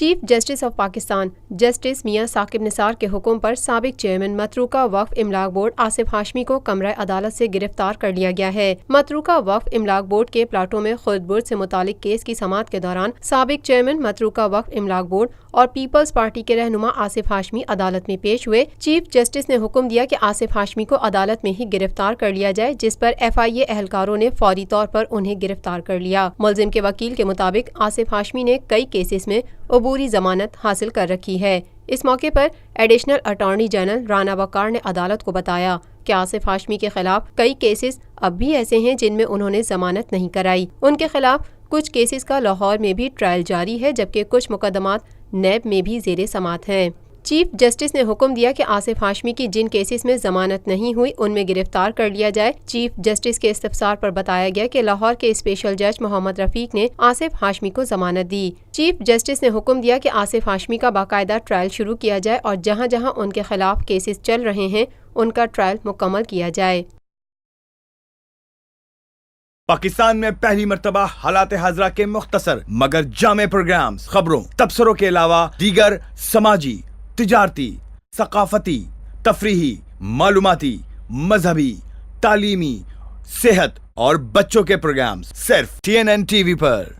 Chief justice of Pakistan justice میاں ثاقب نثار کے حکم پر سابق چیئرمین متروکہ وقف املاک بورڈ آصف ہاشمی کو کمرہ عدالت سے گرفتار کر لیا گیا ہے۔ متروکہ وقف املاک بورڈ کے پلاٹوں میں خرد برد سے متعلق کیس کی سماعت کے دوران سابق چیئرمین متروکہ وقف املاک بورڈ اور پیپلز پارٹی کے رہنما آصف ہاشمی عدالت میں پیش ہوئے۔ چیف جسٹس نے حکم دیا کہ آصف ہاشمی کو عدالت میں ہی گرفتار کر لیا جائے، جس پر FIA اہلکاروں نے فوری طور پر انہیں گرفتار کر لیا۔ ملزم کے وکیل کے مطابق آصف ہاشمی نے کئی کیسز میں عبوری ضمانت حاصل کر رکھی ہے۔ اس موقع پر ایڈیشنل اٹارنی جنرل رانا وقار نے عدالت کو بتایا کہ آصف ہاشمی کے خلاف کئی کیسز اب بھی ایسے ہیں جن میں انہوں نے ضمانت نہیں کرائی۔ ان کے خلاف کچھ کیسز کا لاہور میں بھی ٹرائل جاری ہے، جبکہ کچھ مقدمات نیب میں بھی زیر سماعت ہیں۔ چیف جسٹس نے حکم دیا کہ آصف ہاشمی کی جن کیسز میں ضمانت نہیں ہوئی ان میں گرفتار کر لیا جائے۔ چیف جسٹس کے استفسار پر بتایا گیا کہ لاہور کے اسپیشل جج محمد رفیق نے آصف ہاشمی کو ضمانت دی۔ چیف جسٹس نے حکم دیا کہ آصف ہاشمی کا باقاعدہ ٹرائل شروع کیا جائے اور جہاں جہاں ان کے خلاف کیسز چل رہے ہیں ان کا ٹرائل مکمل کیا جائے۔ پاکستان میں پہلی مرتبہ حالات حاضرہ کے مختصر مگر جامع پروگرامز، خبروں، تبصروں کے علاوہ دیگر سماجی، تجارتی، ثقافتی، تفریحی، معلوماتی، مذہبی، تعلیمی، صحت اور بچوں کے پروگرامز صرف TNN TV پر۔